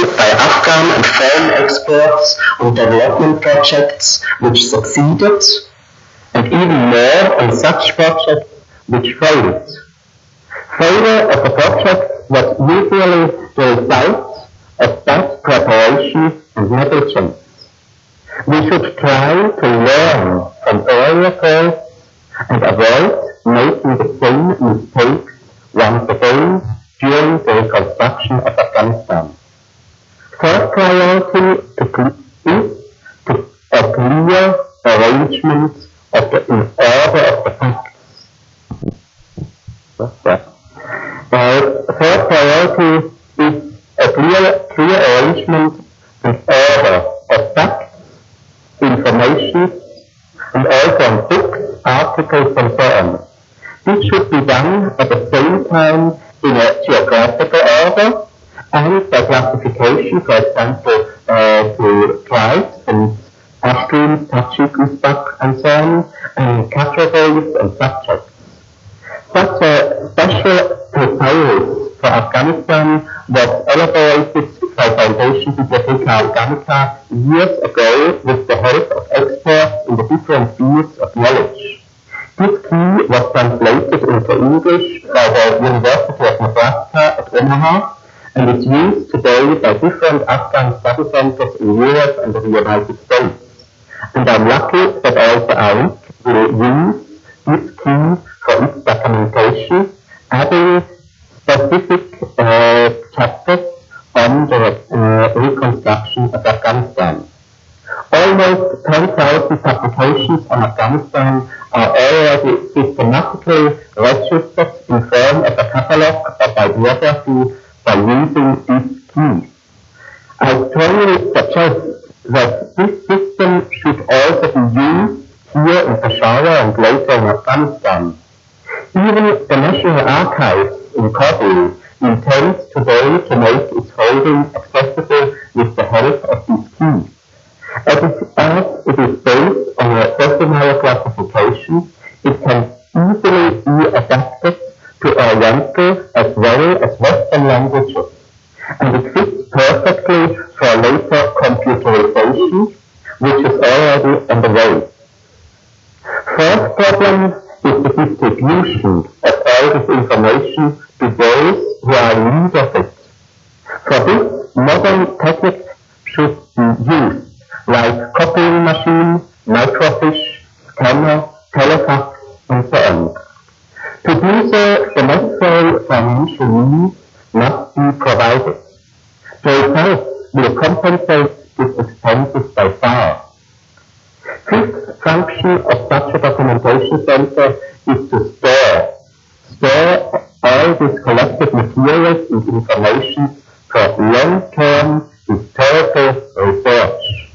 by Afghan and foreign experts on development projects which succeeded, and even more on such projects which failed. Failure of a project was usually the result of bad preparation and negligence. We should try to learn from earlier failures and avoid making the same mistakes once again during the reconstruction of Afghanistan. First priority is a clear arrangement of the order of the facts. Third priority is a clear arrangement and order of facts, information, and also on books, articles, and so on. This should be done at the same time in a geographical order and by classification, for example, to tribes and Pashtuns, Tajik, Uzbek, and so on, and categories and subjects. Such a special thesaurus for Afghanistan was elaborated by Foundation Bibliotheca Afghanica years ago with the help of experts in the different fields of knowledge. This key was translated into English by the University of Nebraska at Omaha and is used today by different Afghan study centers in Europe and the United States. And I'm lucky that also ARIC will use this key for its documentation, adding specific chapters on the reconstruction of Afghanistan. Almost 10,000 publications on Afghanistan are already systematically registered in form of a catalogue or bibliography by using this key. I strongly suggest that this system should also be used here in Peshawar and later in Afghanistan. Even the National Archives in Kabul intends today to make its holdings accessible with the help of this key. As it is based on a decimal classification, it can easily be adapted to Oriental as well as Western languages, and it fits perfectly for later computerization, which is already on the way. First problem is the distribution of all this information to those who are in need of it. For this, modern techniques should be used, like copying machine, microfiche, scanner, telefax, and so on. To do so, the necessary financial means must be provided. The result will compensate its expenses by far. Fifth function of such a documentation center is to store all these collected materials and information for long-term historical research.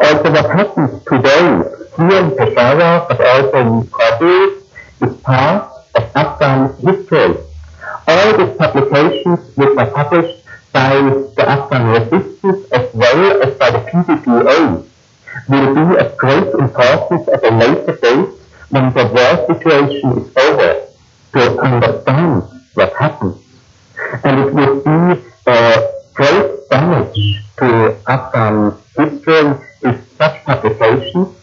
Also, what happens today here in Peshawar, but also in Kabul, is part of Afghan history. All these publications, which are published by the Afghan resistance as well as by the PDPA, will be of great importance at a later date when the war situation is over to understand what happened. And it would be a great damage to Afghan history if such publications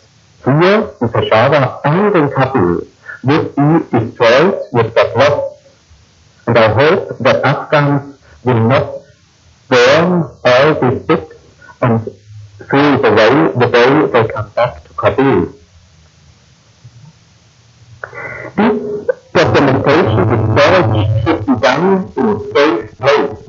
here in Peshawar and in Kabul would be destroyed with that loss. And I hope that Afghans will not burn all these books and throw it away the day they come back to Kabul. This documentation and storage should be done in a safe place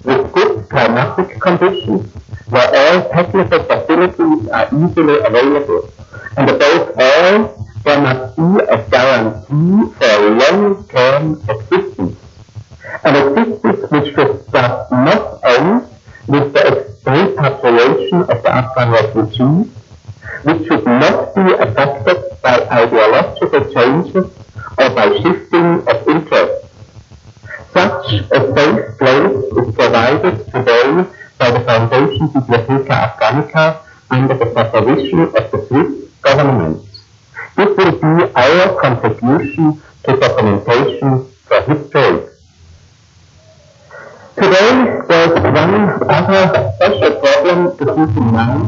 with good climatic conditions where all technical facilities are easily available. And above all, there must be a guarantee for long-term existence. An existence which does not end with the repatriation of the Afghan refugees, which should not be affected by ideological changes or by shifting of interests. Such a safe place is provided today by the Foundation Bibliotheca Afghanica under the supervision of the Swiss government. This will be our contribution to documentation for history. Today, there is One other special problem to keep in mind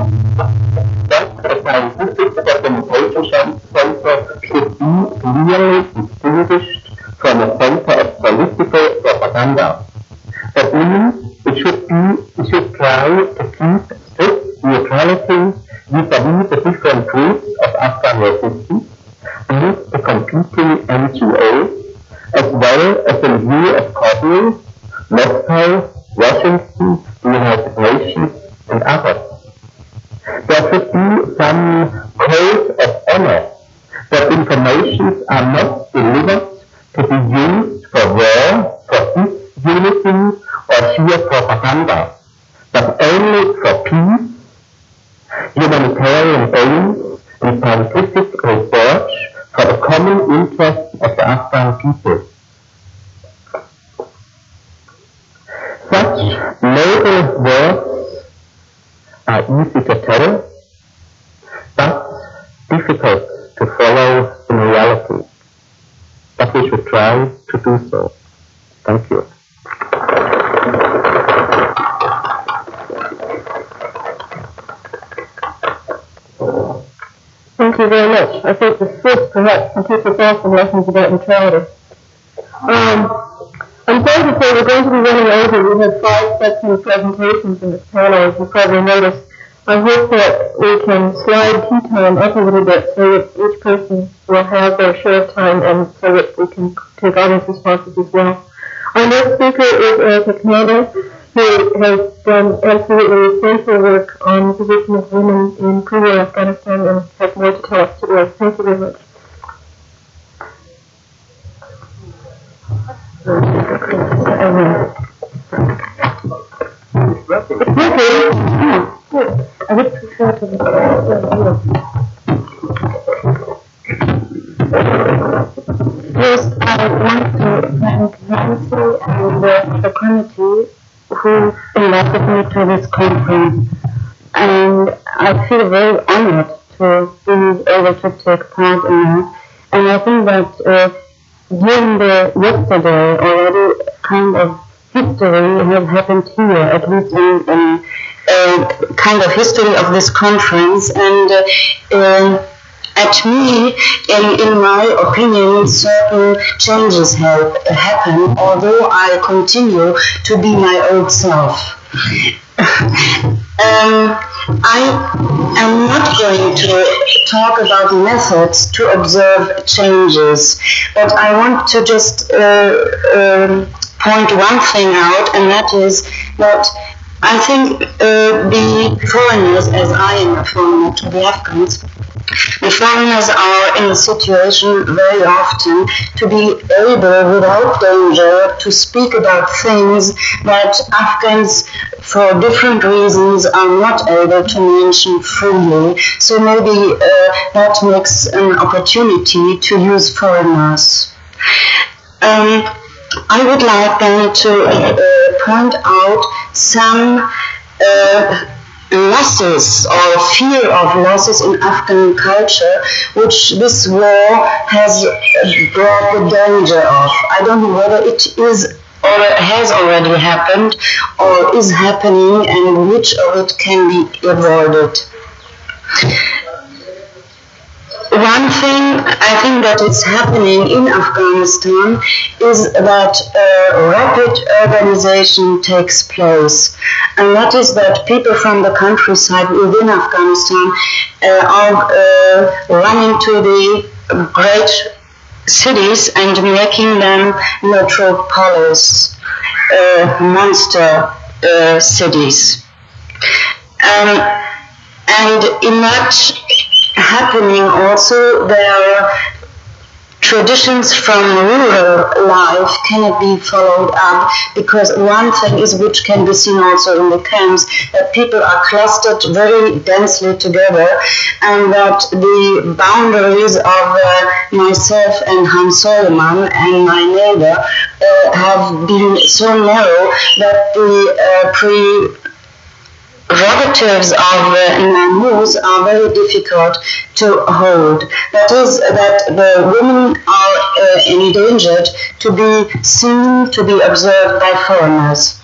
that a scientific documentation center should be clearly distinguished from a center of political propaganda. That means it should try to keep strict neutrality vis-à-vis the different groups of Afghan resistance and the competing NGOs, as well as in view of Kabul, Moscow, Washington, the United Nations, and others. There should be some code of honor that information are not delivered to be used for war, for disunity, or sheer propaganda, but only for peace, humanitarian aims, and scientific research for the common interest of the Afghan people. Such noble words are easy to tell, but difficult to follow in reality. But we should try to do so. Thank you. Thank you very much. I think the first perhaps can teach us all some lessons about neutrality. I'm sorry to say we're going to be running over. We have 5 sections of presentations in this panel, as you probably noticed. I hope that we can slide tea time up a little bit so that each person will have their share of time and so that we can take audience responses as well. Our next speaker is Erica Canada, who has done absolutely essential work on the position of women in pre-war Afghanistan and has more to tell us today. Thank you very much. I would prefer to First, I would like to thank Nancy and the committee who invited me to this conference. And I feel very honored to be able to take part in that. And I think that during the yesterday already kind of history has happened here, at least in kind of history of this conference. And at me, in my opinion, certain changes have happened, although I continue to be my old self. I am not going to talk about methods to observe changes, but I want to just point one thing out, and that is that I think the foreigners, as I am a foreigner to the Afghans, the foreigners are in a situation very often to be able, without danger, to speak about things that Afghans, for different reasons, are not able to mention freely. So maybe that makes an opportunity to use foreigners. I would like then to point out some losses or fear of losses in Afghan culture, which this war has brought the danger of. I don't know whether it is or has already happened or is happening, and which of it can be avoided. One thing I think that is happening in Afghanistan is that rapid urbanization takes place, and that is that people from the countryside within Afghanistan are running to the great cities and making them metropolis, monster cities. And in that happening also, their traditions from rural life cannot be followed up, because one thing is, which can be seen also in the camps, that people are clustered very densely together, and that the boundaries of myself and Hans Solomon and my neighbor have been so narrow that the prerogatives of Namus are very difficult to hold. That is, that the women are endangered to be seen, to be observed by foreigners.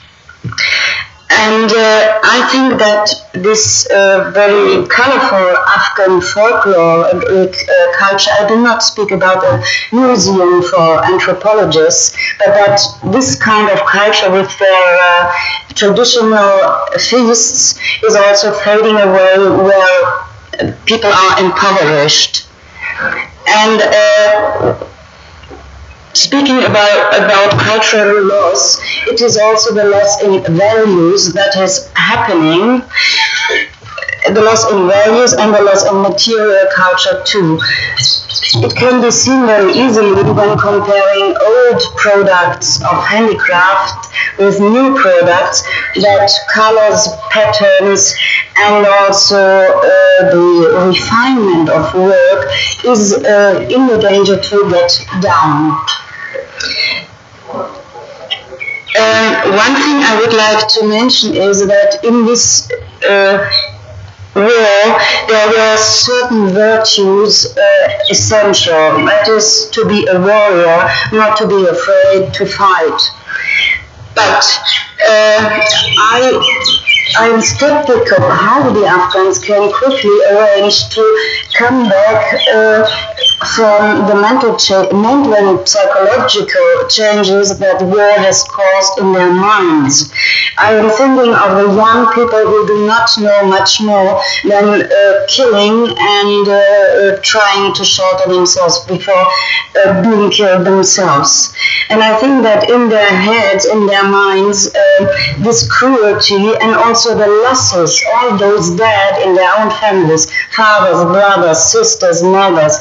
And I think that this very colorful Afghan folklore and culture, I do not speak about a museum for anthropologists, but that this kind of culture with their traditional feasts is also fading away where people are impoverished. And speaking about cultural loss, it is also the loss in values that is happening, the loss in values and the loss in material culture too. It can be seen very easily when comparing old products of handicraft with new products, that colors, patterns, and also the refinement of work is in the danger to get down. One thing I would like to mention is that in this war, there were certain virtues essential. That is, to be a warrior, not to be afraid to fight. But I am skeptical how the Afghans can quickly arrange to come back from the mental and psychological changes that war has caused in their minds. I am thinking of the young people who do not know much more than killing and trying to shelter themselves before being killed themselves. And I think that in their heads, in their minds, this cruelty and also the losses, all those dead in their own families, fathers, brothers, sisters, mothers,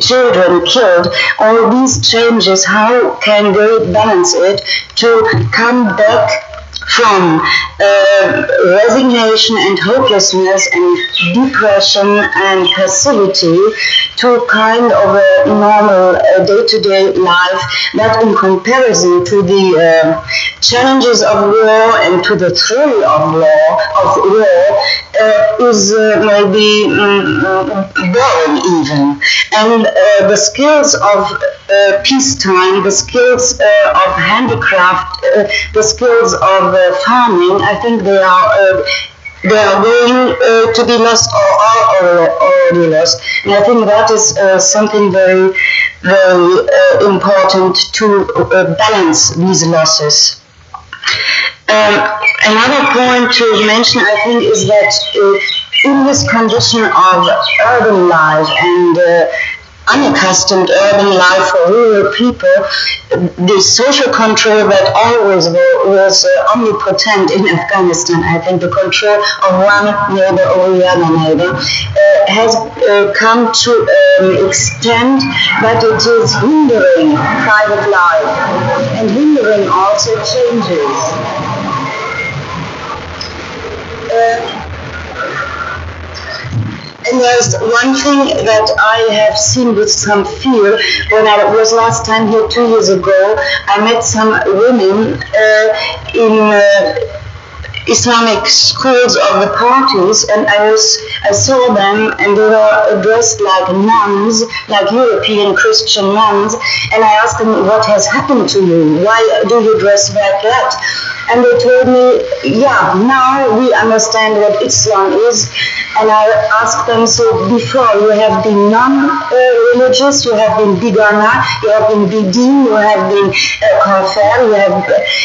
children killed, all these changes, how can they balance it to come back from resignation and hopelessness and depression and passivity to kind of a normal day-to-day life that, in comparison to the challenges of war and to the thrill of war, is maybe boring even. And the skills of peacetime, the skills of handicraft, the skills of farming, I think they are going to be lost or are already lost. And I think that is something very, very important to balance these losses. Another point to mention, I think, is that in this condition of urban life and unaccustomed urban life for rural people, the social control that always was omnipotent in Afghanistan, I think the control of one neighbor over the other neighbor, has come to an extent that it is hindering private life and hindering also changes. And there's one thing that I have seen with some fear. When I was last time here 2 years ago, I met some women in Islamic schools of the parties, and I saw them, and they were dressed like nuns, like European Christian nuns, and I asked them, what has happened to you? Why do you dress like that? And they told me, yeah, now we understand what Islam is. And I asked them, so before you have been non-religious, you have been bigana, you have been bidin, you have been kafir,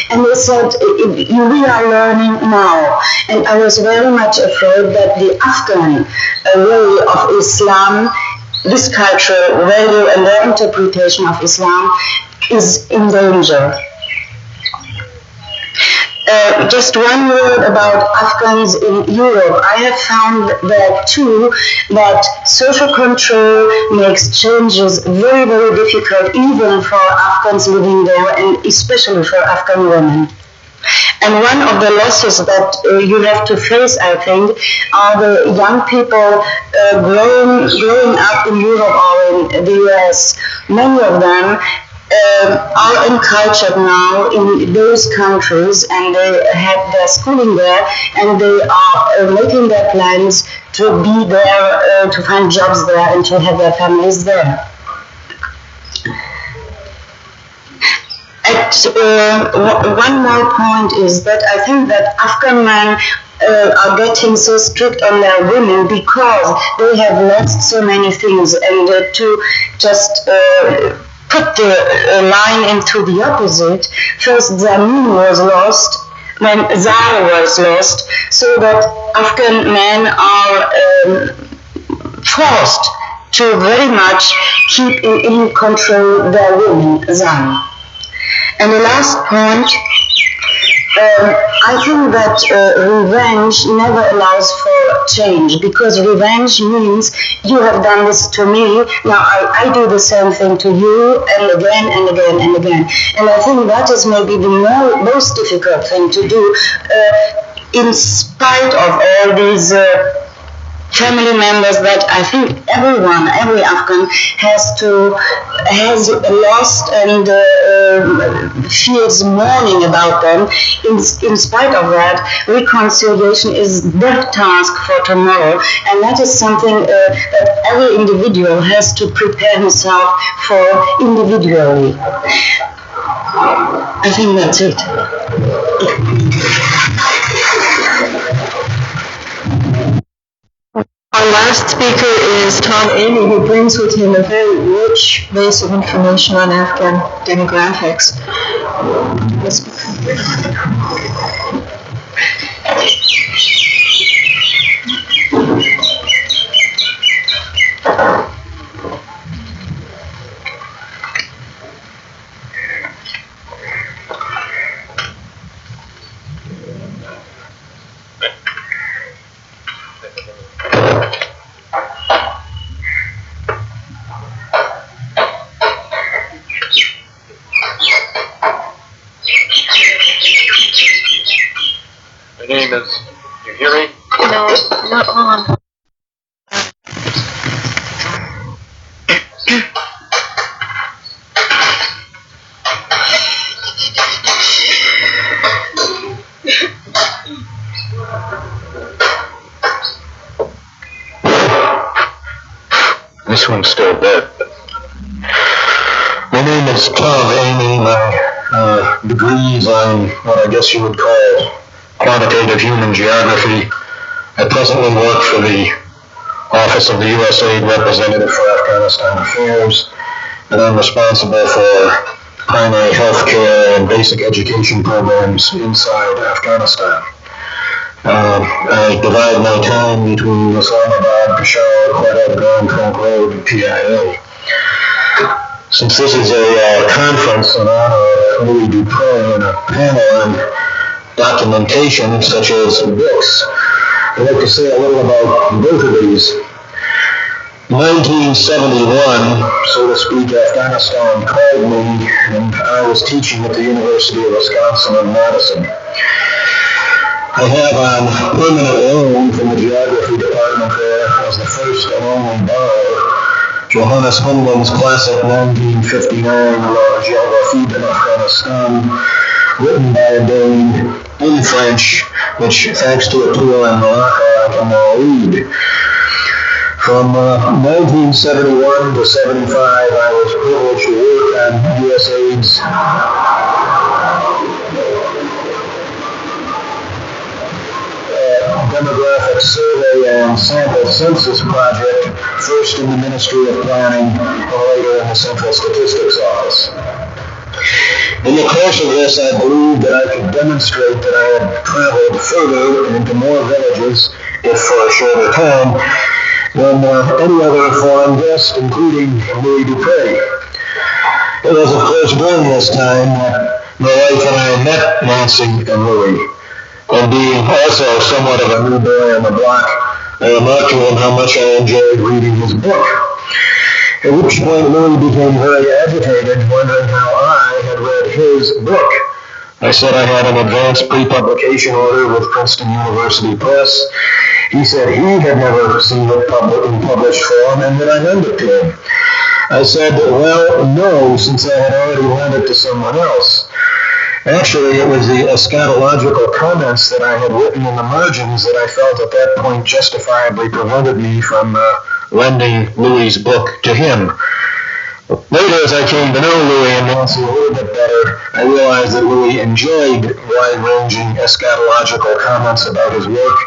and they said, we are learning now. And I was very much afraid that the Afghan way of Islam, this cultural value and their interpretation of Islam is in danger. Just one word about Afghans in Europe. I have found that too, that social control makes changes very, very difficult, even for Afghans living there, and especially for Afghan women. And one of the losses that you have to face, I think, are the young people growing up in Europe or in the US. Many of them are encultured now in those countries, and they have their schooling there, and they are making their plans to be there, to find jobs there, and to have their families there. One more point is that I think that Afghan men are getting so strict on their women because they have lost so many things, and to just put the line into the opposite. First, Zamin was lost when Zara was lost, so that Afghan men are forced to very much keep in control their women, Zara. And the last point, I think that revenge never allows for change, because revenge means you have done this to me, now I do the same thing to you, and again and again and again. And I think that is maybe the most difficult thing to do, in spite of all these family members that I think every Afghan has lost and feels mourning about them. In spite of that, reconciliation is their task for tomorrow, and that is something that every individual has to prepare himself for individually. I think that's it. Our last speaker is Tom Amy, who brings with him a very rich base of information on Afghan demographics. My name is, you hear me? No, not on. This one's still dead. My name is Tom Amy. My degrees on what I guess you would call quantitative human geography. I presently work for the Office of the USAID Representative for Afghanistan Affairs, and I'm responsible for primary health care and basic education programs inside Afghanistan. I divide my time between Islamabad, Peshawar, Quetta, Grand Trunk Road, and PIA. Since this is a conference in honor of Louis Dupree and a panel on documentation such as books, I'd like to say a little about both of these. 1971, so to speak, Afghanistan called me, and I was teaching at the University of Wisconsin in Madison. I have on permanent loan from the geography department there as the first and only borrower Johannes Hundland's classic 1959 La Géographie de l'Afghanistan, written by a Dane in French, which, thanks to a tour in Morocco, I can now read. From 1971 to 75, I was privileged to work on USAID's demographic survey and sample census project, first in the Ministry of Planning and later in the Central Statistics Office. In the course of this, I believed that I could demonstrate that I had traveled further into more villages, if for a shorter time, than any other foreign guest, including Louis Dupree. It was, of course, during this time that my wife and I met Nancy and Louis. And being also somewhat of a new boy on the block, I remarked to him how much I enjoyed reading his book. At which point Louis became very agitated, wondering how I had read his book. I said I had an advance pre-publication order with Princeton University Press. He said he had never seen it in published form, and that I lent it to him. I said, well, no, since I had already lent it to someone else. Actually, it was the eschatological comments that I had written in the margins that I felt at that point justifiably prevented me from lending Louis' book to him. Later, as I came to know Louis and Nancy a little bit better, I realized that Louis enjoyed wide-ranging eschatological comments about his work,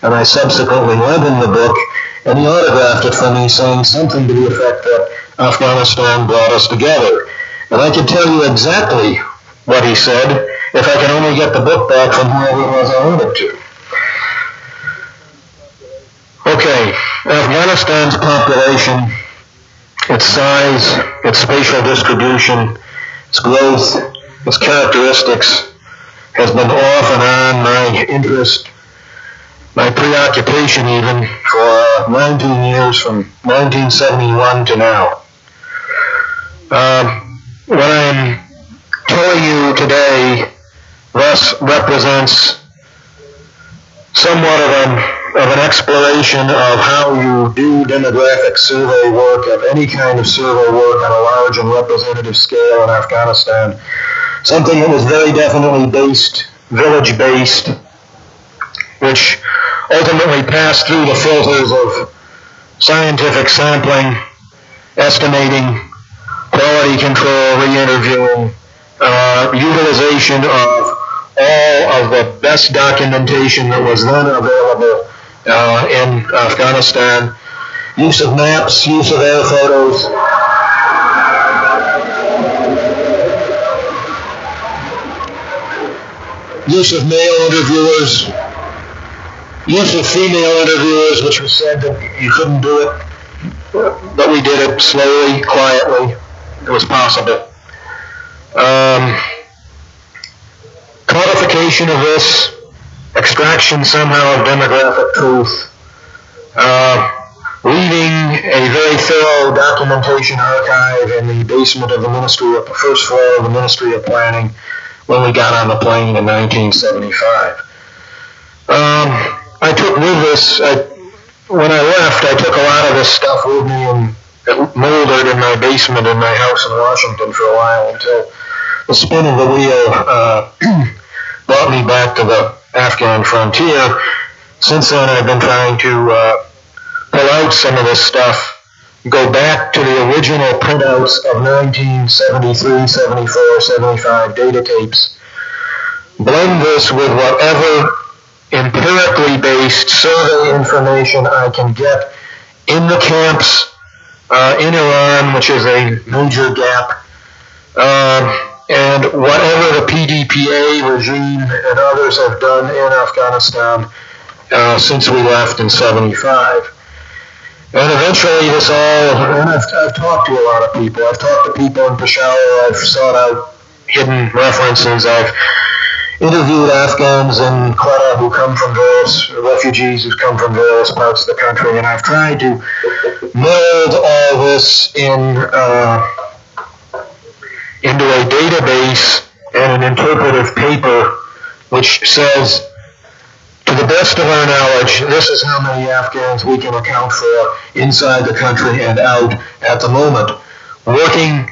and I subsequently lent him the book, and he autographed it for me, saying something to the effect that Afghanistan brought us together. And I could tell you exactly what he said if I could only get the book back from whoever it was I lent it to. Okay, Afghanistan's population, its size, its spatial distribution, its growth, its characteristics has been off and on my interest, my preoccupation even, for 19 years from 1971 to now. What I'm telling you today thus represents somewhat of an exploration of how you do demographic survey work, of any kind of survey work on a large and representative scale in Afghanistan. Something that was very definitely village-based, which ultimately passed through the filters of scientific sampling, estimating, quality control, re-interviewing, utilization of all of the best documentation that was then available in Afghanistan, use of maps, use of air photos, use of male interviewers, use of female interviewers, which was said that you couldn't do it, but we did it slowly, quietly. It was possible. Codification of this, extraction somehow of demographic truth, leaving a very thorough documentation archive in the basement of the first floor of the Ministry of Planning when we got on the plane in 1975. I took with this, when I left, I took a lot of this stuff with me and it molded in my basement in my house in Washington for a while until the spin of the wheel brought me back to the Afghan frontier. Since then, I've been trying to pull out some of this stuff, go back to the original printouts of 1973, 74, 75 data tapes, blend this with whatever empirically based survey information I can get in the camps in Iran, which is a major gap, and whatever the PDPA regime and others have done in Afghanistan since we left in 75. And eventually this all, and I've talked to a lot of people. I've talked to people in Peshawar. I've sought out hidden references. I've interviewed Afghans in Quetta who come from various refugees who come from various parts of the country, and I've tried to mold all this into a database and an interpretive paper which says, to the best of our knowledge, this is how many Afghans we can account for inside the country and out at the moment, working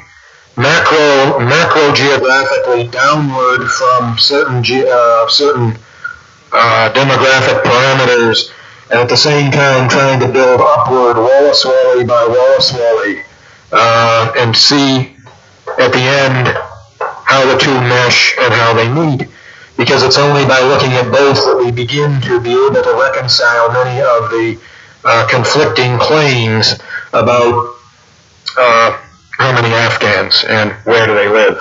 macro geographically downward from certain demographic parameters, and at the same time trying to build upward Wallace Wally by Wallace Wally, and see at the end how the two mesh and how they meet. Because it's only by looking at both that we begin to be able to reconcile many of the conflicting claims about how many Afghans and where do they live.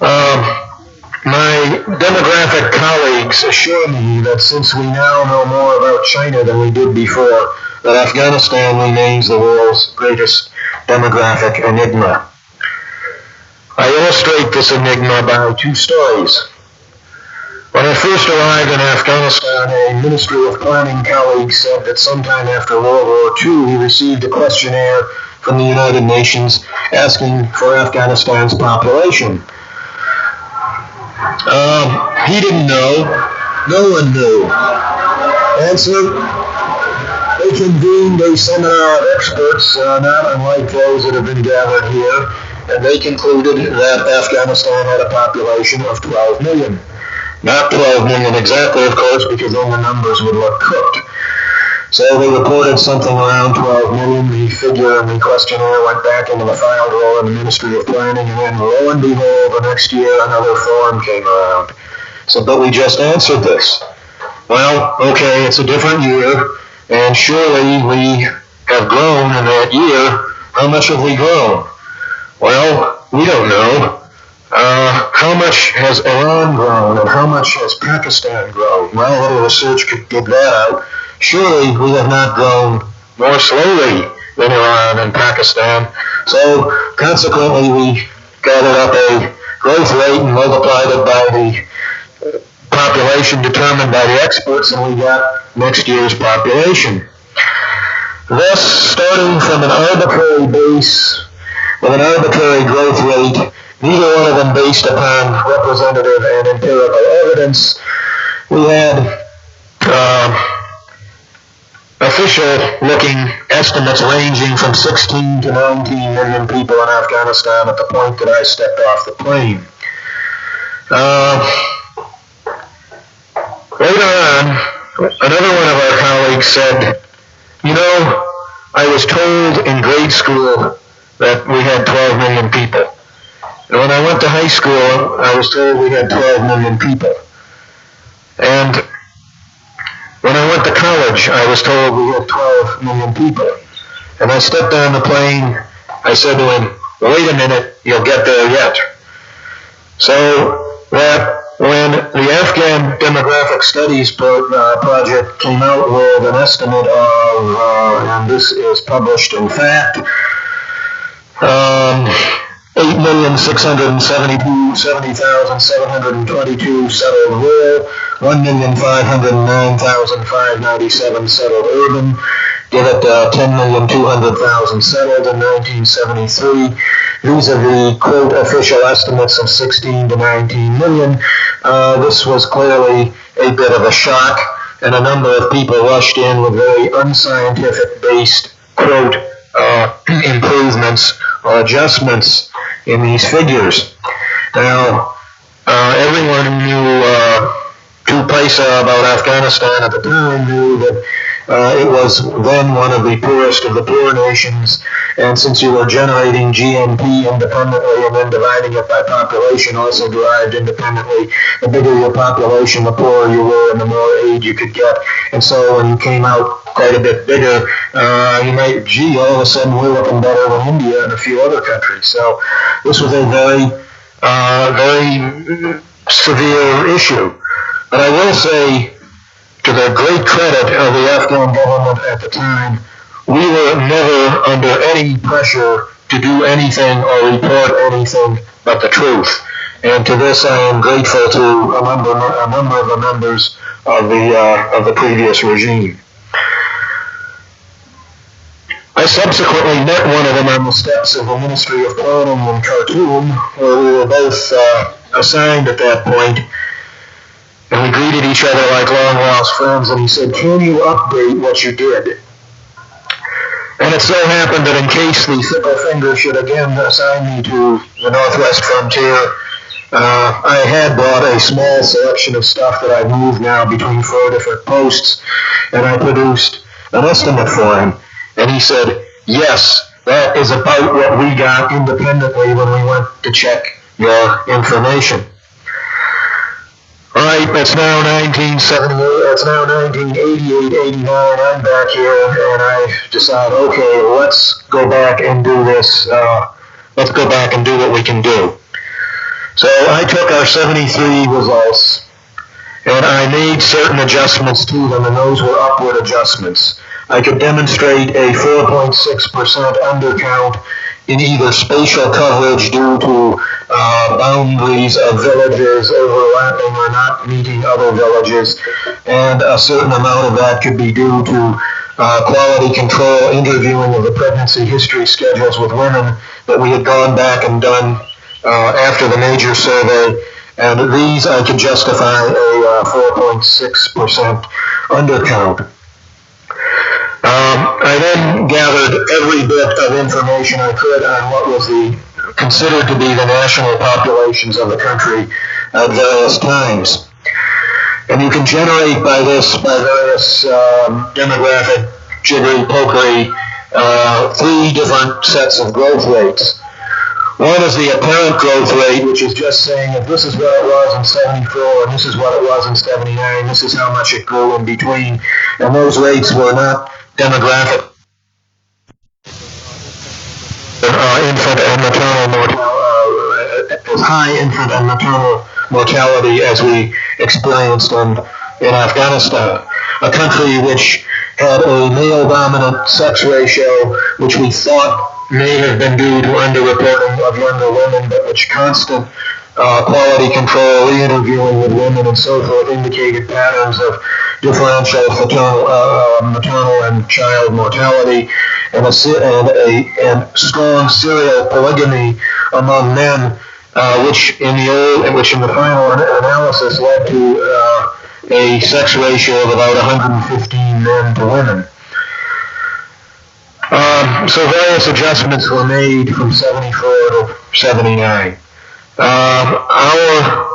My demographic colleagues assure me that since we now know more about China than we did before, that Afghanistan remains the world's greatest demographic enigma. I illustrate this enigma by two stories. When I first arrived in Afghanistan, a Ministry of Planning colleague said that sometime after World War II, he received a questionnaire from the United Nations asking for Afghanistan's population. He didn't know. No one knew. Answer, they convened a seminar of experts, not unlike those that have been gathered here, and they concluded that Afghanistan had a population of 12 million. Not 12 million exactly, of course, because then the numbers would look cooked. So they reported something around 12 million. The figure in the questionnaire went back into the file drawer in the Ministry of Planning, and then lo and behold, the next year another form came around. So, but we just answered this. Well, okay, it's a different year, and surely we have grown in that year. How much have we grown? Well, we don't know. How much has Iran grown, and how much has Pakistan grown? Well, a little research could get that out. Surely we have not grown more slowly than Iran and Pakistan. So consequently, we gathered up a growth rate and multiplied it by the population determined by the experts, and we got next year's population. Thus, starting from an arbitrary base with an arbitrary growth rate, neither one of them based upon representative and empirical evidence, we had official-looking estimates ranging from 16 to 19 million people in Afghanistan at the point that I stepped off the plane. Later on, another one of our colleagues said, you know, I was told in grade school that we had 12 million people. And when I went to high school, I was told we had 12 million people. And when I went to college, I was told we had 12 million people. And I stepped on the plane, I said to him, wait a minute, you'll get there yet. So that when the Afghan Demographic Studies project came out with an estimate of, and this is published in fact, 8,670,722 settled rural, 1,509,597 settled urban, give it 10,200,000 settled in 1973. These are the, quote, official estimates of 16 to 19 million. This was clearly a bit of a shock, and a number of people rushed in with very unscientific-based, quote, improvements or adjustments in these figures. Now, everyone who knew 2 paisa about Afghanistan at the time knew that it was then one of the poorest of the poor nations, and since you were generating GNP independently and then dividing it by population also derived independently, the bigger your population, the poorer you were and the more aid you could get. And so when you came out quite a bit bigger, you might, gee, all of a sudden we're looking better than India and a few other countries. So this was a very, very severe issue. But I will say, to the great credit of the Afghan government at the time, we were never under any pressure to do anything or report anything but the truth. And to this I am grateful to a number of the members of the previous regime. I subsequently met one of them on the steps of the Ministry of Planning in Khartoum, where we were both assigned at that point. And we greeted each other like long-lost friends, and he said, can you update what you did? And it so happened that in case the fickle finger should again assign me to the Northwest frontier, I had brought a small selection of stuff that I moved now between 4 different posts, and I produced an estimate for him. And he said, yes, that is about what we got independently when we went to check your information. All right, it's now 1978, it's now 1988, 89, I'm back here, and I decide, okay, let's go back and do this, let's go back and do what we can do. So I took our 73 results, and I made certain adjustments to them, and those were upward adjustments. I could demonstrate a 4.6% undercount in either spatial coverage due to boundaries of villages overlapping or not meeting other villages, and a certain amount of that could be due to quality control interviewing of the pregnancy history schedules with women that we had gone back and done after the major survey, and these I could justify a 4.6% undercount. I then gathered every bit of information I could on what was considered to be the national populations of the country at various times. And you can generate by various demographic jiggery-pokery, 3 different sets of growth rates. One is the apparent growth rate, which is just saying if this is what it was in 74 and this is what it was in 79, this is how much it grew in between. And those rates were not demographic. Infant and maternal mortality, as high infant and maternal mortality as we experienced in Afghanistan, a country which had a male-dominant sex ratio, which we thought may have been due to underreporting of younger women, but which constant quality control, re-interviewing with women and so forth indicated patterns of differential maternal and child mortality, and strong serial polygamy among men, which in the final analysis led to a sex ratio of about 115 men to women. So various adjustments were made from 74 to 79. Our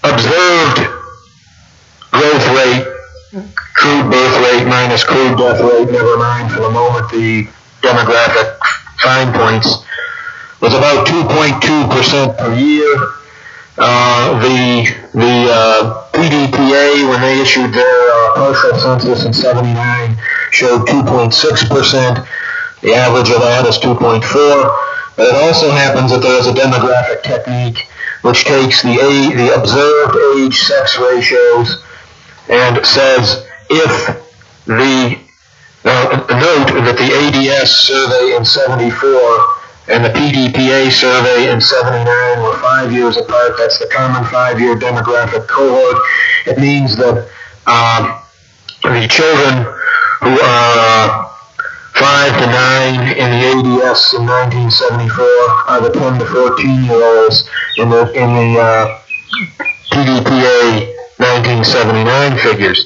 observed growth rate, crude birth rate minus crude death rate, never mind for the moment the demographic fine points, was about 2.2% per year. The PDPA, when they issued their partial census in 79, showed 2.6%. The average of that is 2.4. But it also happens that there is a demographic technique which takes the observed age-sex ratios and says if note that the ADS survey in 74 and the PDPA survey in 79 were 5 years apart. That's the common 5-year demographic cohort. It means that the children who are 5 to 9 in the ADS in 1974 are the 10 to 14-year-olds in the PDPA 1979 figures.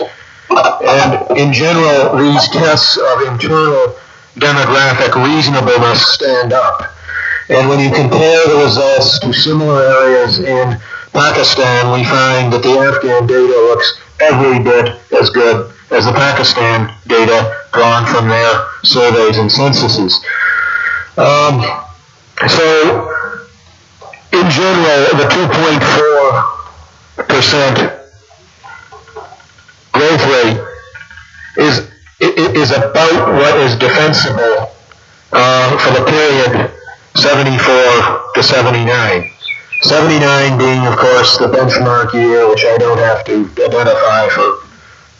And in general, these tests of internal demographic reasonableness stand up. And when you compare the results to similar areas in Pakistan, we find that the Afghan data looks every bit as good as the Pakistan data drawn from their surveys and censuses. So, in general, the 2.4% growth rate is about what is defensible for the period 74 to 79. 79 being, of course, the benchmark year, which I don't have to identify for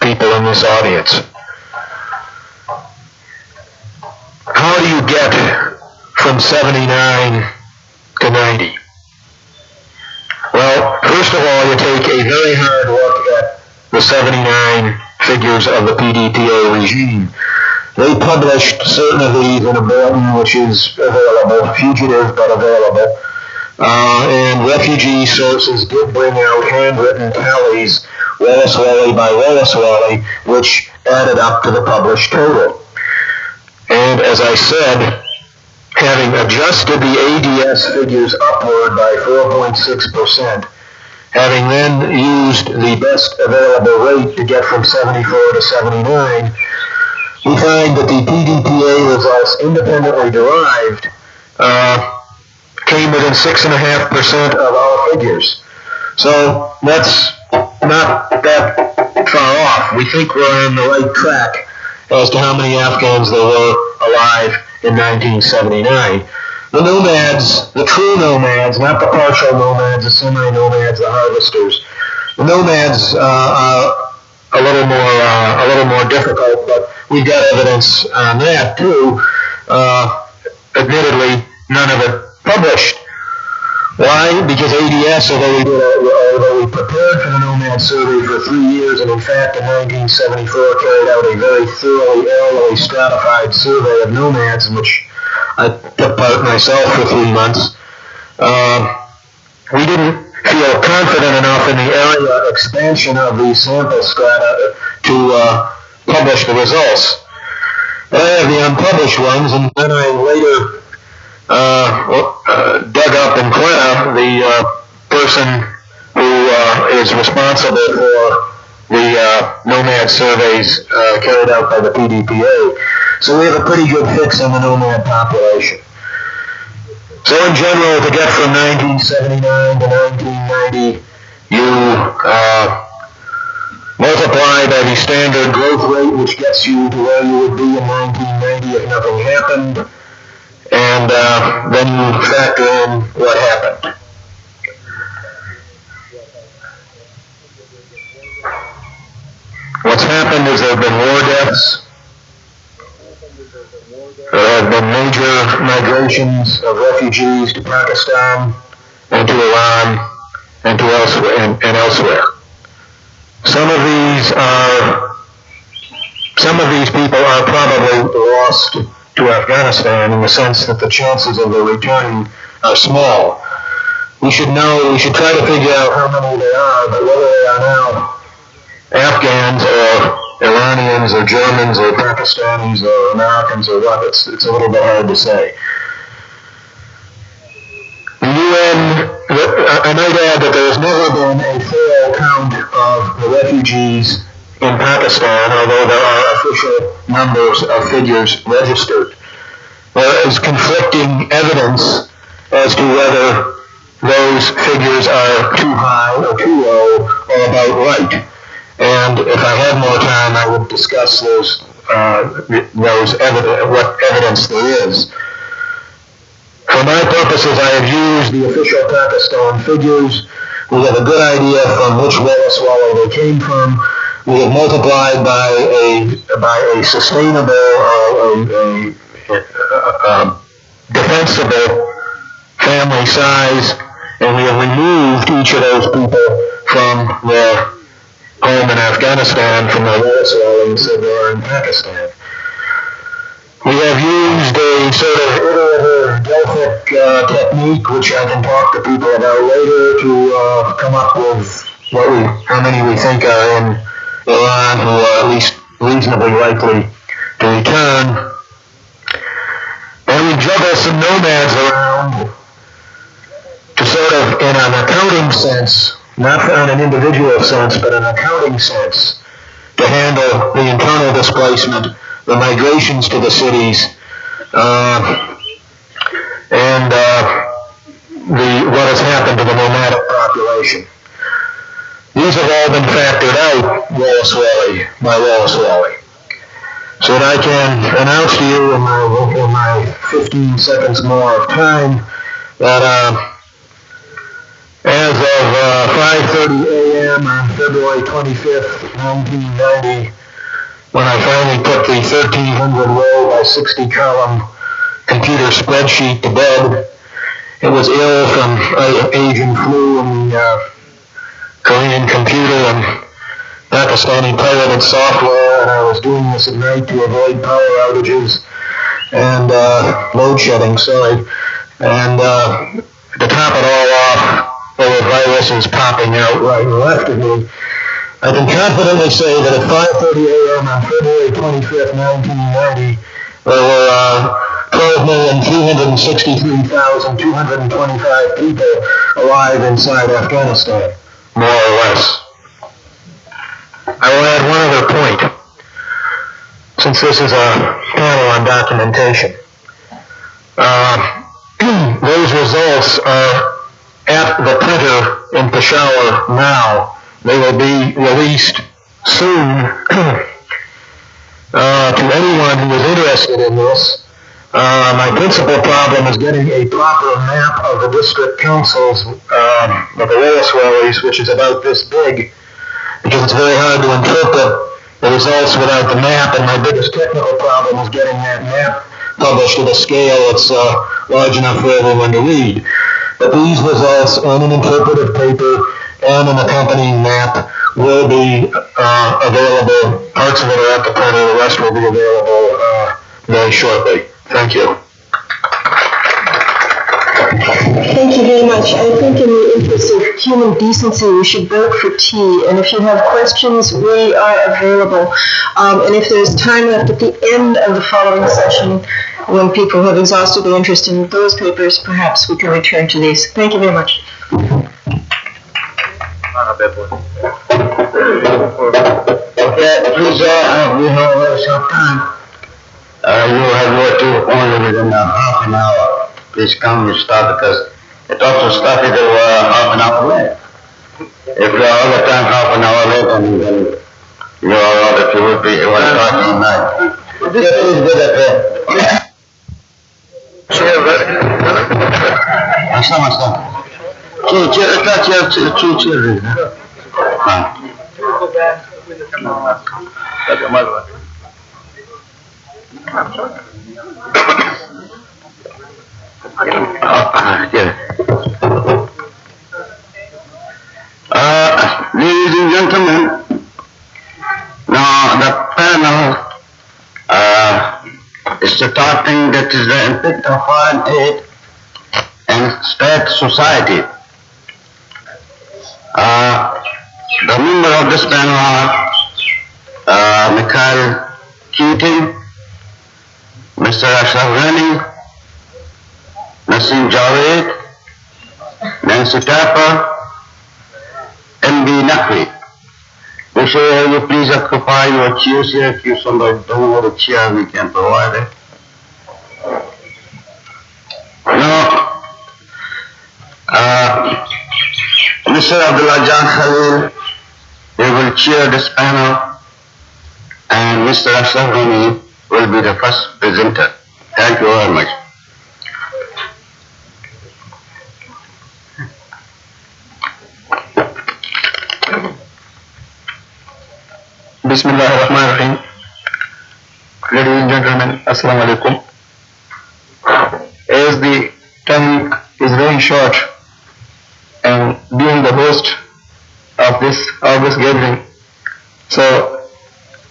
people in this audience. How do you get from 79 to 90? Well, first of all, you take a very hard look at the 79 figures of the PDPA regime. They published certain of these in a bulletin which is available, fugitive but available, and refugee sources did bring out handwritten tallies, Willis-Wally by Willis-Wally, which added up to the published total. And as I said, having adjusted the ADS figures upward by 4.6%, having then used the best available rate to get from 74 to 79, we find that the PDPA results independently derived came within 6.5% of our figures. So that's not that far off. We think we're on the right track as to how many Afghans there were alive in 1979. The nomads, the true nomads, not the partial nomads, the semi-nomads, the harvesters. The nomads are a little more difficult, but we've got evidence on that too. Admittedly, none of it published. Why? Because ADS, although we prepared for the nomad survey for 3 years, and in fact in 1974 carried out a very thoroughly stratified survey of nomads, in which I took part myself for 3 months, we didn't feel confident enough in the area expansion of the sample strata to publish the results. But I have the unpublished ones, and then I later dug up in Quetta the person who is responsible for the nomad surveys carried out by the PDPA. So we have a pretty good fix on the nomad population. So in general, to get from 1979 to 1990, you multiply by the standard growth rate, which gets you to where you would be in 1990 if nothing happened, and then you factor in what happened. What's happened is there have been war deaths. There have been major migrations of refugees to Pakistan and to Iran and to elsewhere. Some of these people are probably lost to Afghanistan in the sense that the chances of their returning are small. We should try to figure out how many there are, but whether they are now Afghans or Iranians or Germans or Pakistanis or Americans or what, it's a little bit hard to say. The UN, I might add that there has never been a thorough count of the refugees in Pakistan, although there are official numbers of figures registered. There is conflicting evidence as to whether those figures are too high or too low or about right. And if I had more time, I would discuss what evidence there is. For my purposes, I have used the official Pakistan figures. We have a good idea from which Willis Swallow they came from. We have multiplied by a sustainable defensible family size, and we have removed each of those people from their home in Afghanistan from the Willis Swallow and said they are in Pakistan. We have used a sort of iterative Delphic technique, which I can talk to people about later, to come up with how many we think are in Iran who are at least reasonably likely to return. And we juggle some nomads around to sort of, in an accounting sense, not on an individual sense, but an accounting sense, to handle the internal displacement, the migrations to the cities, and what has happened to the nomadic population. These have all been factored out by Willis Wally. So that I can announce to you in my 15 seconds more of time that as of 5:30 a.m. on February 25th, 1990, when I finally put the 1,300 row by 60 column computer spreadsheet to bed, it was ill from Asian flu and the Korean computer and Pakistani pirated software, and I was doing this at night to avoid power outages and load shedding, and to top it all off, there were viruses popping out right and left of me. I can confidently say that at 5:30 a.m. on February 25th, 1990, there were 12,363,225 people alive inside Afghanistan, more or less. I will add one other point, since this is a panel on documentation. Those results are at the printer in Peshawar now. They will be released soon to anyone who is interested in this. My principal problem is getting a proper map of the district councils of the Willis Walleys, which is about this big, because it's very hard to interpret the results without the map, and my biggest technical problem is getting that map published at a scale that's large enough for everyone to read. But these results on an interpretive paper and an accompanying map will be available. Parts of it are at the printer, the rest will be available very shortly. Thank you. Thank you very much. I think in the interest of human decency, we should break for tea. And if you have questions, we are available. And if there's time left at the end of the following session, when people have exhausted their interest in those papers, perhaps we can return to these. Thank you very much. Okay, please, we have a very short time. You have your two only within half an hour. Please come, we start because it also started half an hour late. If you are all the time half an hour late, then you are all that you would be talking now. Please get up there. Ladies and gentlemen, now the panel is starting that is the impact of foreign aid and state society. The member of this panel are Mikhail Keating, Mr. Ashraf Ghani, Nassim Javed, Nancy Tapper, M.B. Naqvi. Will you please occupy your chairs here? If you somebody don't want a chair, we can provide it. Now, Mr. Abdullah Jan Khalil, he will chair this panel, and Mr. Ashraf Ghani will be the first presenter. Thank you very much. Bismillahirrahmanirrahim. Ladies and gentlemen, Assalamu alaikum. As the time is very short and being the host of this August gathering, so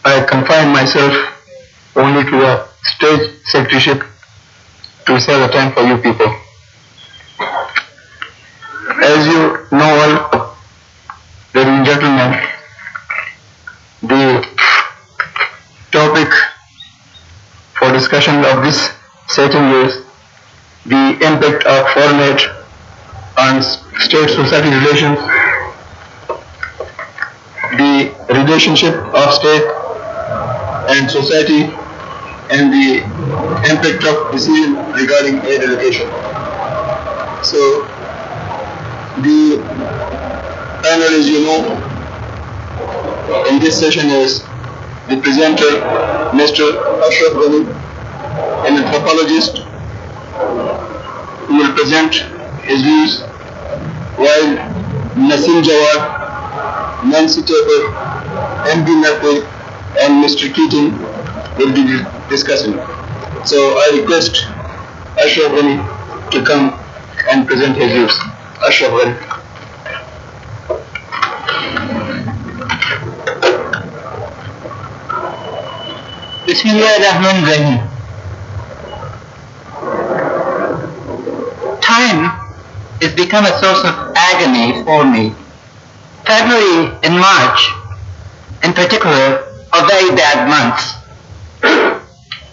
I confine myself only to a stage secretaryship to save the time for you people. As you know all, ladies and gentlemen, the topic for discussion of this session is the impact of foreign aid on state-society relations, the relationship of state and society, and the impact of decision regarding aid allocation. So, the panel, as you know, in this session is the presenter, Mr. Ashraf Ghani, an anthropologist who will present his views, while Nassim Jawad, Nancy Tapper, M.B. Naqvi, and Mr. Keating will be discussing. So I request Ashraf Ghani to come and present his views. Ashraf Ghani. Bismillahirrahmanirrahim. Time has become a source of agony for me. February and March, in particular, are very bad months.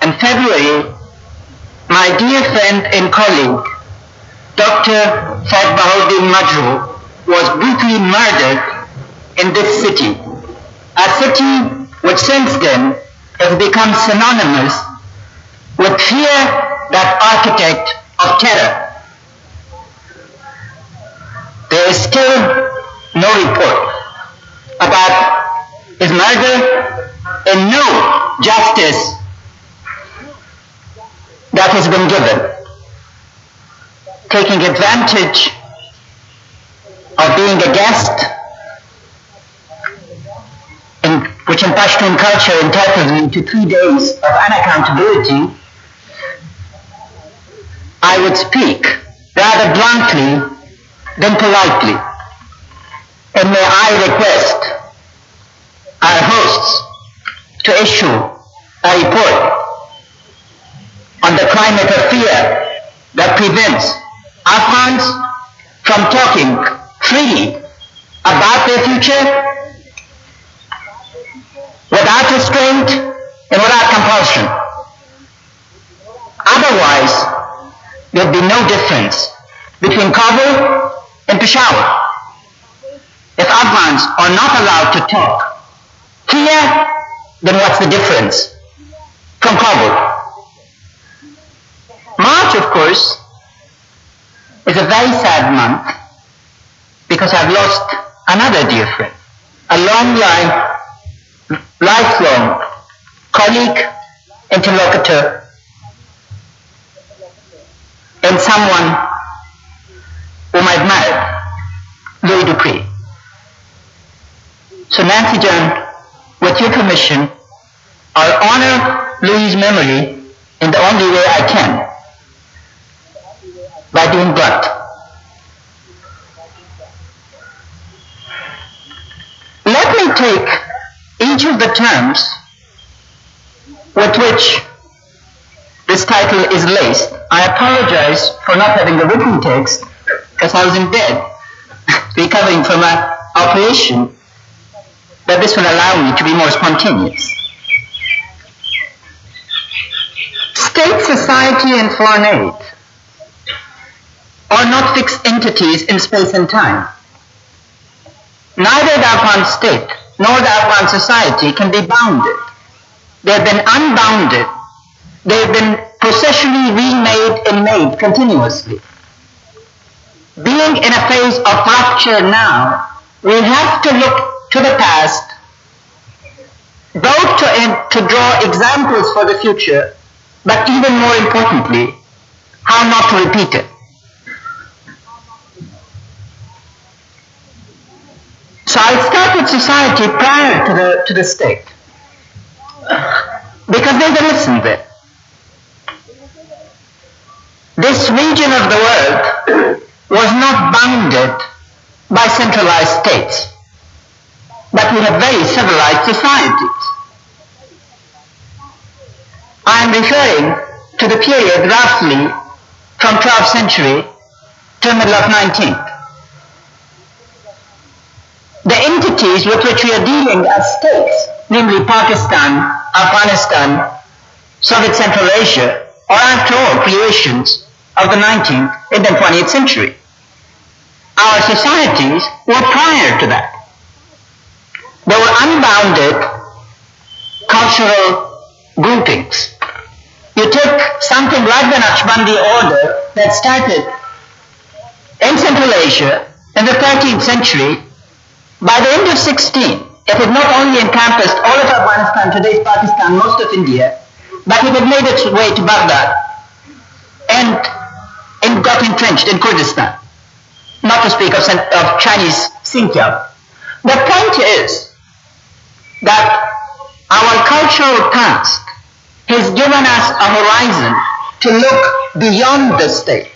In February, my dear friend and colleague, Dr. Said Bahauddin Majroh, was brutally murdered in this city, a city which since then has become synonymous with fear, that architect of terror. There is still no report about his murder and no justice that has been given. Taking advantage of being a guest, which in Pashtun culture entitles me to 3 days of unaccountability, I would speak rather bluntly than politely. And may I request our hosts to issue a report on the climate of fear that prevents Afghans from talking freely about their future without restraint and without compulsion. Otherwise, there'd be no difference between Kabul and Peshawar. if Afghans are not allowed to talk here, then what's the difference from Kabul? March, of course, is a very sad month because I've lost another dear friend, a lifelong colleague, interlocutor, and someone whom I admired, Louis Dupree. So Nancy John, with your permission, I'll honor Louis' memory in the only way I can, by being blunt. Let me take each of the terms with which this title is laced. I apologize for not having the written text because I was in bed recovering from an operation, but this will allow me to be more spontaneous. State, society, and foreign aid are not fixed entities in space and time. Neither the Afghan state nor the Afghan society can be bounded. They have been unbounded. They have been processually remade and made continuously. Being in a phase of rupture now, we have to look to the past, both to draw examples for the future, but even more importantly, how not to repeat it. So I'll start with society prior to the state, because there's a lesson there. This region of the world was not bounded by centralized states, but we have very civilized societies. I am referring to the period roughly from 12th century to the middle of 19th. The entities with which we are dealing as states, namely Pakistan, Afghanistan, Soviet Central Asia, are after all creations of the 19th and then 20th century. Our societies were prior to that. They were unbounded cultural groupings. You take something like the Naqshbandi order that started in Central Asia in the 13th century. By the end of 16, it had not only encompassed all of Afghanistan, today's Pakistan, most of India, but it had made its way to Baghdad and got entrenched in Kurdistan, not to speak of Chinese Xinjiang. The point is that our cultural past has given us a horizon to look beyond the state,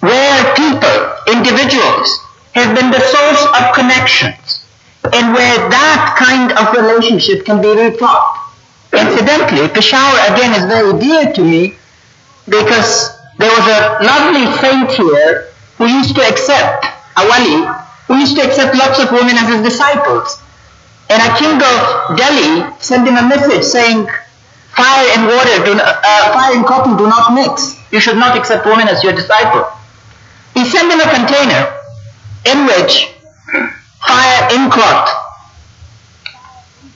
where people, individuals, have been the source of connections, and where that kind of relationship can be rethought. Incidentally, Peshawar again is very dear to me because there was a lovely saint here who used to accept, a wali, who used to accept lots of women as his disciples. And a king of Delhi sent him a message saying, fire and cotton do not mix. You should not accept women as your disciple. He sent him a container in which fire and cloth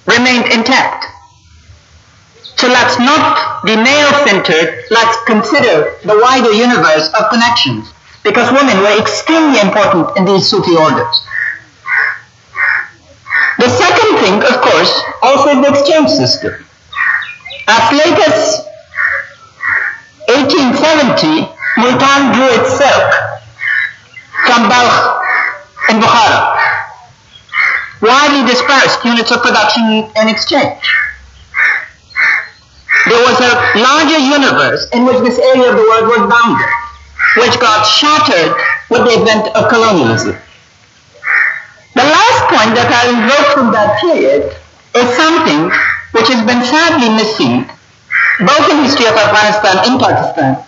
remained intact. So let's not be male-centered, let's consider the wider universe of connections, because women were extremely important in these Sufi orders. The second thing, of course, also is the exchange system. As late as 1870, Multan drew its silk from Balkh in Bukhara, widely dispersed units of production and exchange. There was a larger universe in which this area of the world was bounded, which got shattered with the advent of colonialism. The last point that I invoke from that period is something which has been sadly missing both in the history of Afghanistan and Pakistan,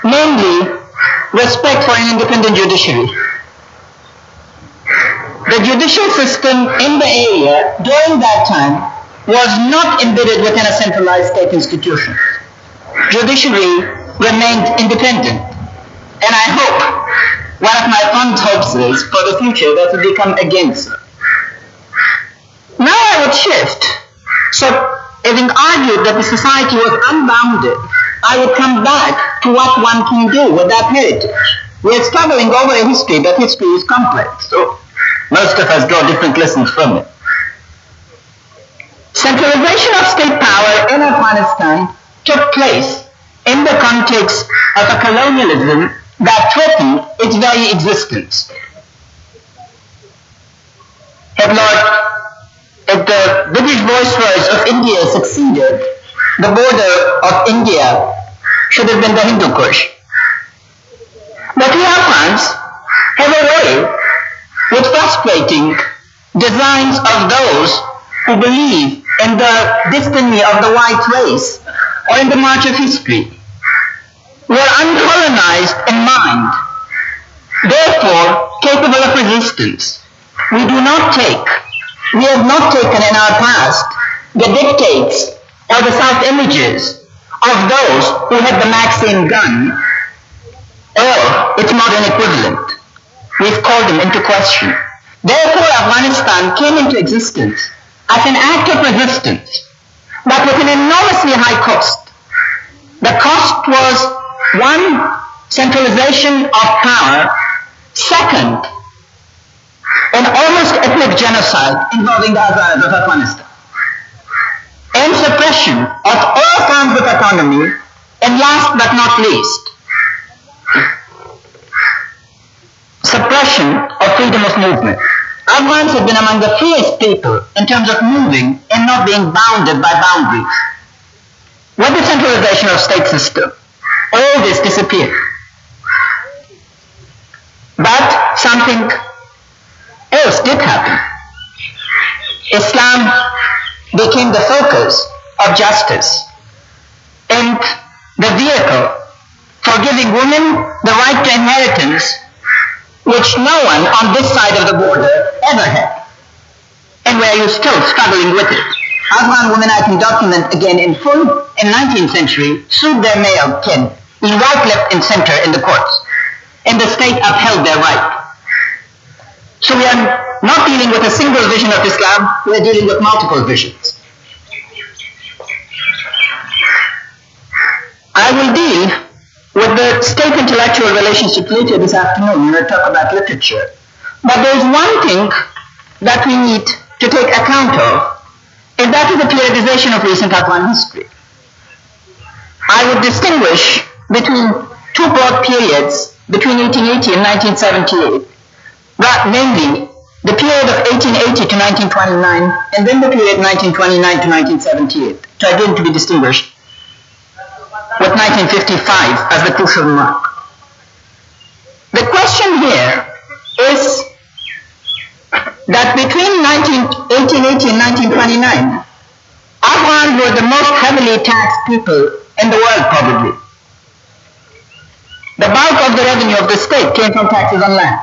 namely respect for an independent judiciary. The judicial system in the area during that time was not embedded within a centralized state institution. Judiciary remained independent, and I hope one of my fond hopes is for the future that will become again so. Now I would shift. So, having argued that the society was unbounded, I would come back to what one can do with that heritage. We are struggling over a history, but history is complex, so most of us draw different lessons from it. Centralization of state power in Afghanistan took place in the context of a colonialism that threatened its very existence. If the British Viceroys of India succeeded, the border of India should have been the Hindu Kush. But we Afghans have a way with frustrating designs of those who believe in the destiny of the white race or in the march of history. We are uncolonized in mind, therefore capable of resistance. We have not taken in our past the dictates or the self-images of those who had the Maxim gun or its modern equivalent. We've called them into question. Therefore, Afghanistan came into existence as an act of resistance, but with an enormously high cost. The cost was, one, centralization of power, second, an almost ethnic genocide involving the Hazaras of Afghanistan, and suppression of all forms of autonomy, and last but not least, suppression of freedom of movement. Afghans have been among the freest people in terms of moving and not being bounded by boundaries. With the centralization of state system, all this disappeared. But something else did happen. Islam became the focus of justice and the vehicle for giving women the right to inheritance, which no one on this side of the border ever had, and where you're still struggling with it. Afghan women, I can document again in full, in 19th century, sued their male kin, in right, left, and center in the courts, and the state upheld their right. So we are not dealing with a single vision of Islam, we are dealing with multiple visions. I will deal with the state-intellectual relationship later this afternoon when I talk about literature. But there is one thing that we need to take account of, and that is the periodization of recent Afghan history. I would distinguish between two broad periods between 1880 and 1978, namely the period of 1880 to 1929, and then the period 1929 to 1978, which I deem to be distinguished with 1955 as the crucial mark. The question here is that between 1880 and 1929, Afghans were the most heavily taxed people in the world, probably. The bulk of the revenue of the state came from taxes on land.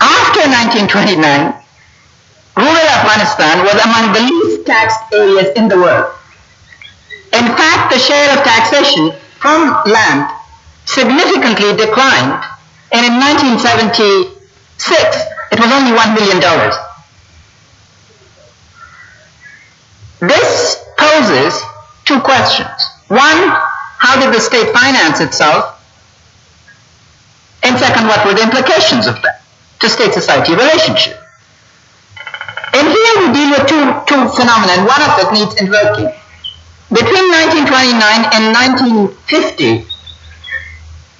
After 1929, rural Afghanistan was among the least taxed areas in the world. In fact, the share of taxation from land significantly declined, and in 1976, it was only $1 million. This poses two questions. One, how did the state finance itself? And second, what were the implications of that to state-society relationship? And here we deal with two phenomena, and one of it needs invoking. Between 1929 and 1950,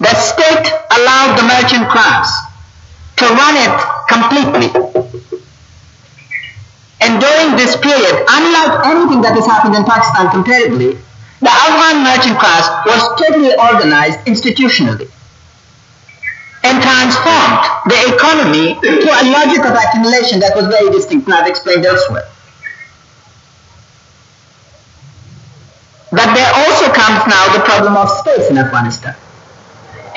the state allowed the merchant class to run it completely. And during this period, unlike anything that has happened in Pakistan comparatively, the Afghan merchant class was totally organized institutionally and transformed the economy to a logic of accumulation that was very distinct, and I've explained elsewhere. But there also comes now the problem of space in Afghanistan.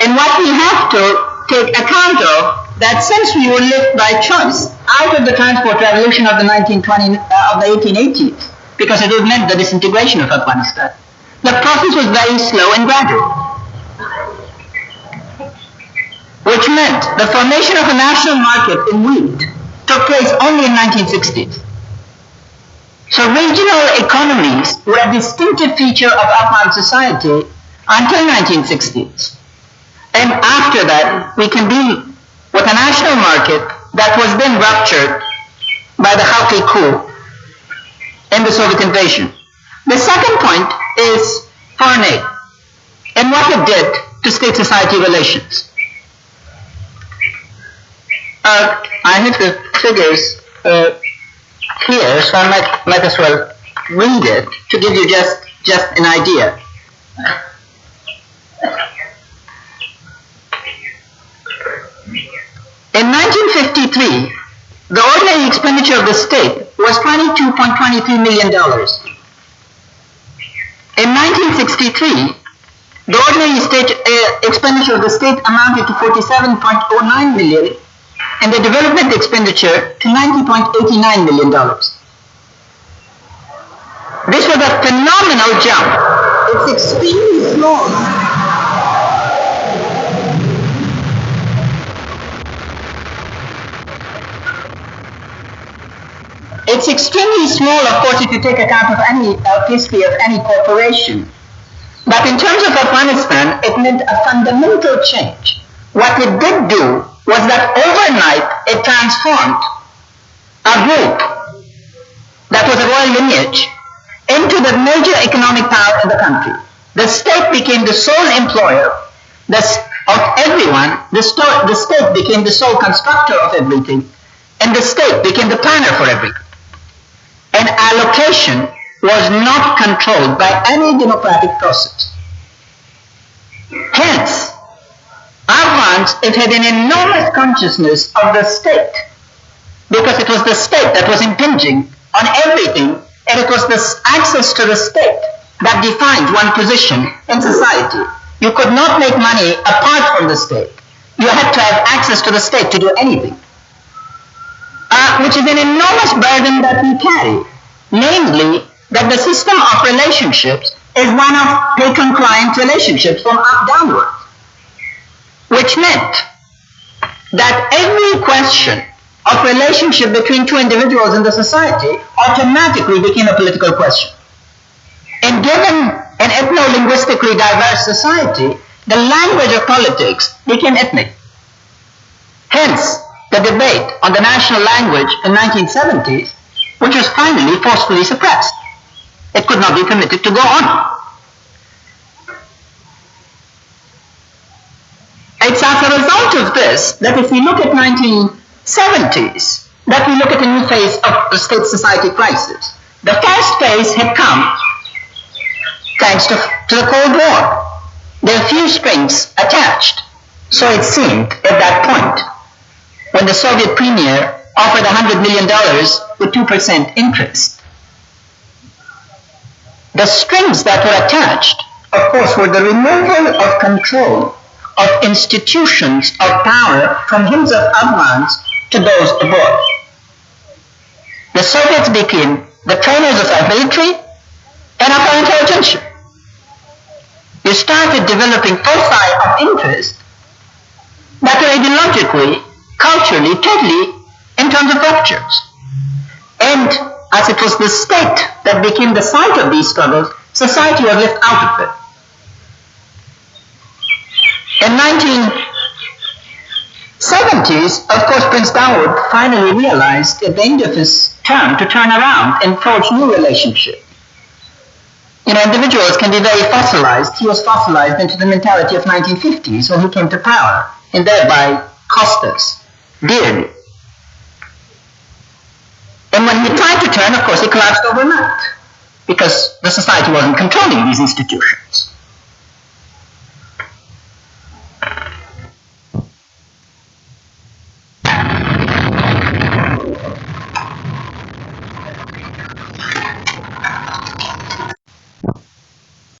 And what we have to take account of, that since we were lived by choice out of the transport revolution of the 1880s, because it meant the disintegration of Afghanistan, the process was very slow and gradual. which meant the formation of a national market in wheat took place only in 1960s. So regional economies were a distinctive feature of Afghan society until 1960s. And after that, we can deal with a national market that was then ruptured by the Khalqi coup and the Soviet invasion. The second point is foreign aid and what it did to state-society relations. I have the figures here, so I might as well read it to give you just an idea. In 1953, the ordinary expenditure of the state was $22.23 million. In 1963, the ordinary state expenditure of the state amounted to $47.09 million, and the development expenditure to $90.89 million. This was a phenomenal jump. It's extremely small. It's extremely small, of course, if you take account of any history of any corporation. But in terms of Afghanistan, it meant a fundamental change. What it did do was that overnight it transformed a group that was a royal lineage into the major economic power in the country. The state became the sole employer of everyone. The state became the sole constructor of everything. And the state became the planner for everything. And allocation was not controlled by any democratic process. Hence, Afghans, it had an enormous consciousness of the state, because it was the state that was impinging on everything, and it was the access to the state that defined one position in society. You could not make money apart from the state. You had to have access to the state to do anything, which is an enormous burden that we carry, namely that the system of relationships is one of patron-client relationships from up downward, which meant that every question of relationship between two individuals in the society automatically became a political question. And given an ethno-linguistically diverse society, the language of politics became ethnic. Hence, the debate on the national language in 1970s, which was finally forcefully suppressed. It could not be permitted to go on. It's as a result of this that if we look at 1970s, that we look at a new phase of the state-society crisis. The first phase had come thanks to the Cold War. There were few strings attached. So it seemed at that point, when the Soviet premier offered $100 million with 2% interest. The strings that were attached, of course, were the removal of control of institutions of power from hands of Afghans to those abroad. The Soviets became the trainers of our military and of our intelligentsia. You started developing foci of interest that were ideologically, culturally, totally in terms of ruptures. And as it was the state that became the site of these struggles, society was left out of it. In 1970s, of course, Prince Dawood finally realized at the end of his term to turn around and forge new relationships. Individuals can be very fossilized. He was fossilized into the mentality of 1950s when he came to power, and thereby cost us dearly. And when he tried to turn, of course, he collapsed overnight, because the society wasn't controlling these institutions.